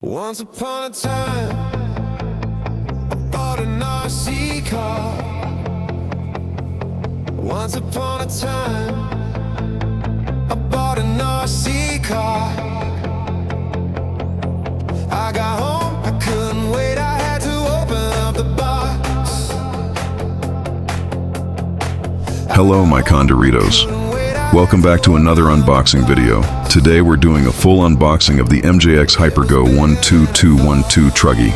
Once upon a time, I bought an RC car. Once upon a time, I bought an RC car. I got home, I couldn't wait, I had to open up the box. Hello my Condoritos. Welcome back to another unboxing video. Today we're doing a full unboxing of the MJX HyperGo 12212 Truggy.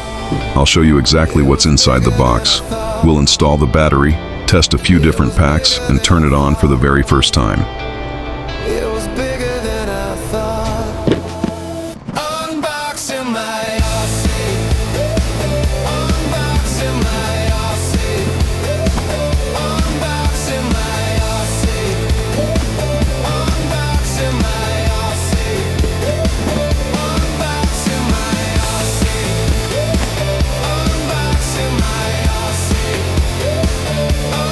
I'll show you exactly what's inside the box. We'll install the battery, test a few different packs, and turn it on for the very first time. It was bigger than I thought. Unboxing my RC. Unboxing my RC. Unboxing my RC. Unboxing my RC. Unboxing my RC. Unboxing my RC.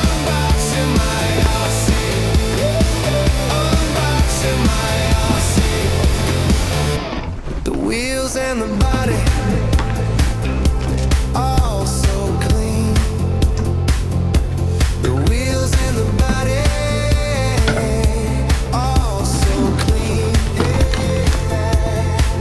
Unboxing my RC. Unboxing my RC. The wheels and the body, all so clean. The wheels and the body, all so clean.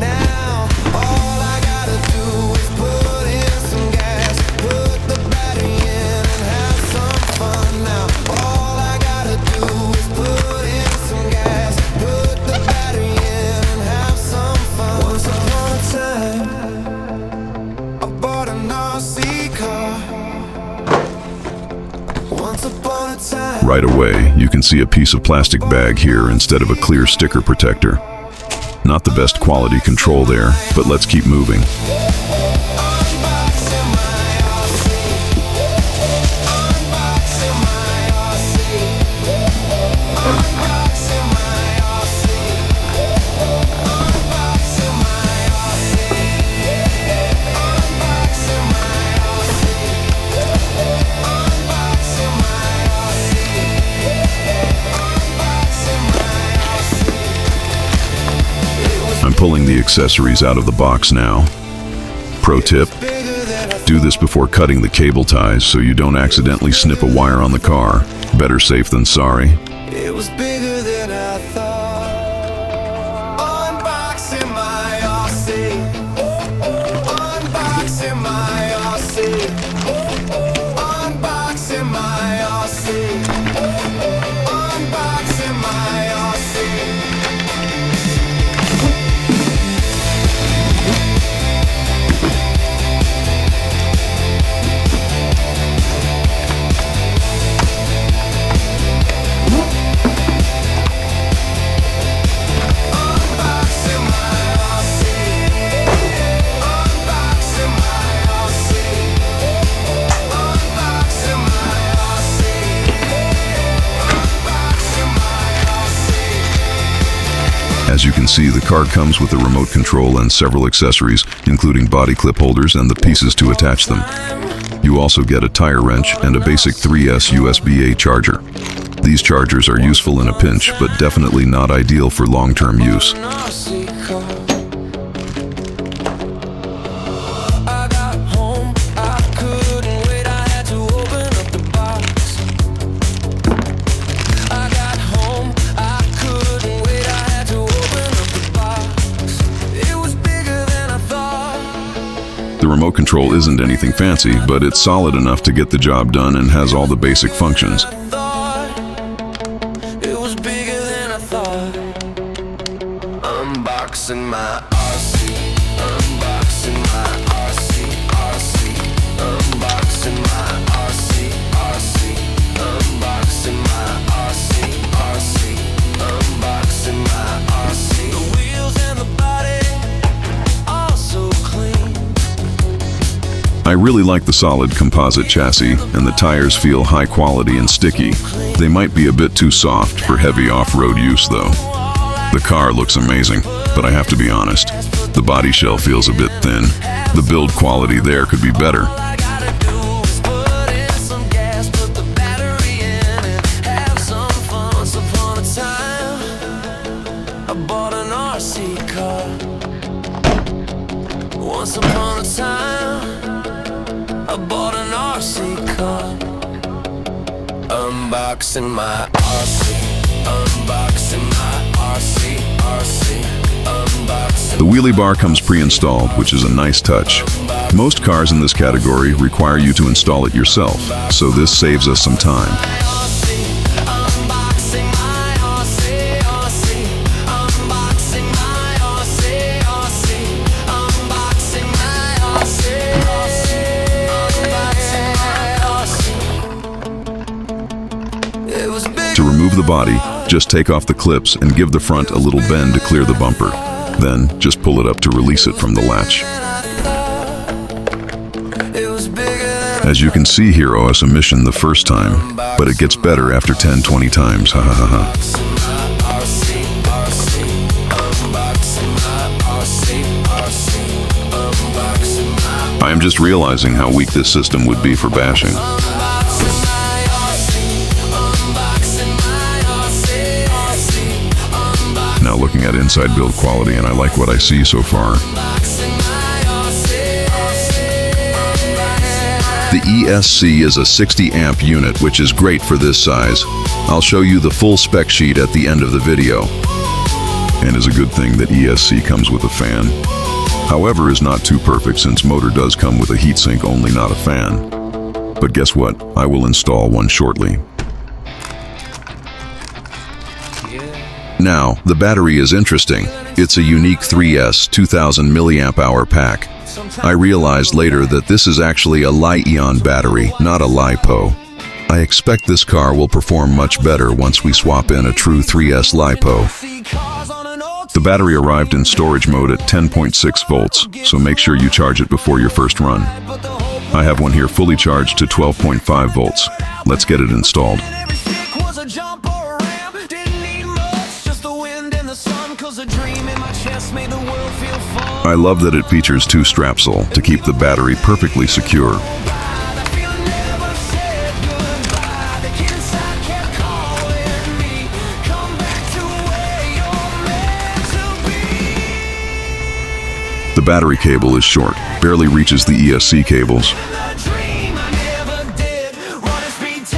Now, all I gotta do is put in some gas, put the battery in and have some fun. Now, all I gotta do is put in some gas, put the battery in and have some fun. Once upon a time, I bought an RC car. Once upon a time. Right away, you can see a piece of plastic bag here instead of a clear sticker protector. Not the best quality control there, but let's keep moving. Unboxing my RC. Unboxing my RC. Unboxing my RC. Unboxing my RC. Unboxing my RC. Unboxing my RC. Unboxing my RC. I'm pulling the accessories out of the box now. Pro tip, Bigger than I do this before cutting the cable ties so you don't accidentally snip a wire on the car. Better safe than sorry. It was bigger than I thought. Unboxing my RC. Unboxing my RC. Unboxing my RC. Unboxing my RC. Unboxing my RC. Unboxing my RC. Unboxing my RC. Unboxing my RC. As you can see, the car comes with a remote control and several accessories, including body clip holders and the pieces to attach them. You also get a tire wrench and a basic 3S USB-A charger. These chargers are useful in a pinch, but definitely not ideal for long-term use. An RC car. I got home, I couldn't wait, I had to open up the box. I got home, I couldn't wait, I had to open up the box. It was bigger than I thought. The remote control isn't anything fancy, but it's solid enough to get the job done and has all the basic functions. It was bigger than I thought. Unboxing my RC. Unboxing my RC. RC. Unboxing my RC. RC. Unboxing my RC. RC. Unboxing my RC. The wheels and the body, all so clean. I really like the solid composite chassis, and the tires feel high quality and sticky. They might be a bit too soft for heavy off-road use though. The car looks amazing, but I have to be honest, the body shell feels a bit thin. The build quality there could be better. All I gotta do is put in some gas, put the battery in and have some fun. Once upon a time, I bought an RC car. Once upon a time, I bought an RC car. Unboxing my RC, unboxing my RC, unboxing. The wheelie bar comes pre-installed, which is a nice touch. Most cars in this category require you to install it yourself, so this saves us some time. To remove the body, just take off the clips and give the front a little bend to clear the bumper. Then, just pull it up to release it from the latch. As you can see here, OS a mission the first time, but it gets better after 10-20 times, ha ha ha ha. I am just realizing how weak this system would be for bashing. Now looking at inside build quality, and I like what I see so far. The ESC is a 60 amp unit, which is great for this size. I'll show you the full spec sheet at the end of the video. And is a good thing that ESC comes with a fan. However, is not too perfect since motor does come with a heatsink only, not a fan. But guess what? I will install one shortly. Now, the battery is interesting. It's a unique 3S 2000 mAh pack. I realized later that this is actually a Li-ion battery, not a LiPo. I expect this car will perform much better once we swap in a true 3S LiPo. The battery arrived in storage mode at 10.6 volts, so make sure you charge it before your first run. I have one here fully charged to 12.5 volts. Let's get it installed. I love that it features two strapsel to keep the battery perfectly secure. The battery cable is short, barely reaches the ESC cables.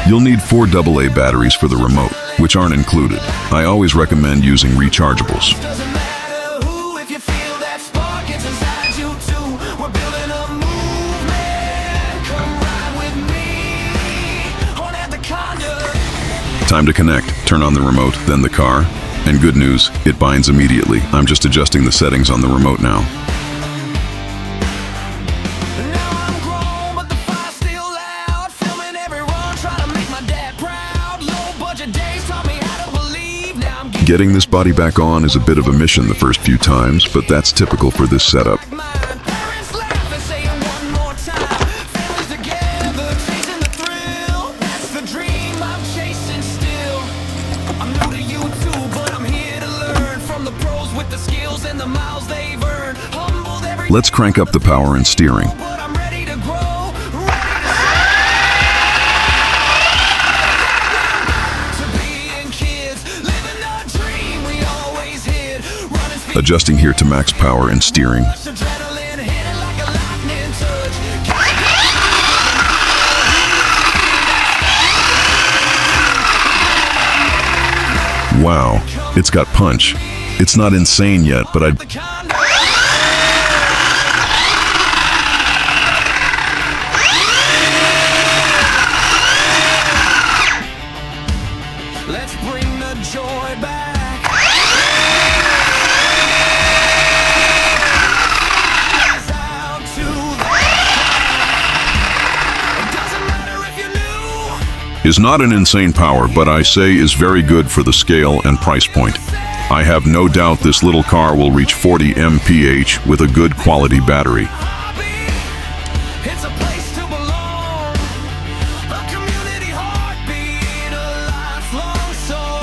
You'll need 4 AA batteries for the remote, which aren't included. I always recommend using rechargeables. Time to connect. Turn on the remote, then the car. And good news, it binds immediately. I'm just adjusting the settings on the remote now. Getting this body back on is a bit of a mission the first few times, but that's typical for this setup. Let's crank up the power and steering. Adjusting here to max power and steering. Wow, it's got punch. It's not insane yet, but Let's bring the joy back. is not an insane power, but I say is very good for the scale and price point. I have no doubt this little car will reach 40 mph with a good quality battery. It's a place to belong, a community heartbeat, a lifelong song.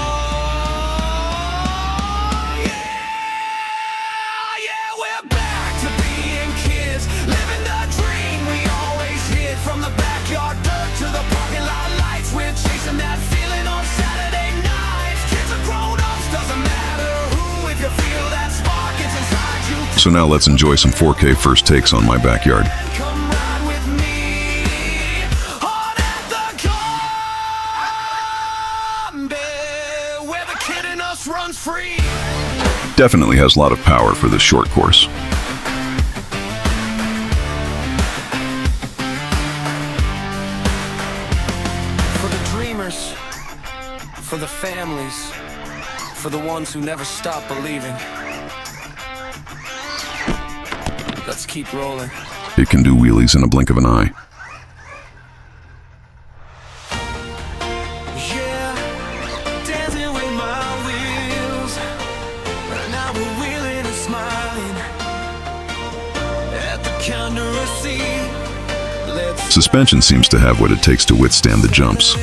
Yeah, we're back to being kids, living the dream we always hid. From the backyard dirt to the parking lot lights, we're chasing that feeling on Saturday nights. Kids are grown ups, doesn't matter who, if you feel that spark, it's inside you. So now let's enjoy some 4K first takes on my backyard. Come ride with me on the where the kid in us runs free. Definitely has a lot of power for this short course. For the dreamers, for the families, for the ones who never stop believing. Let's keep rolling. It can do wheelies in a blink of an eye. Yeah, dancing with my wheels. Now we're wheeling and smiling at TheCondorRC. Let's Suspension seems to have what it takes to withstand the jumps.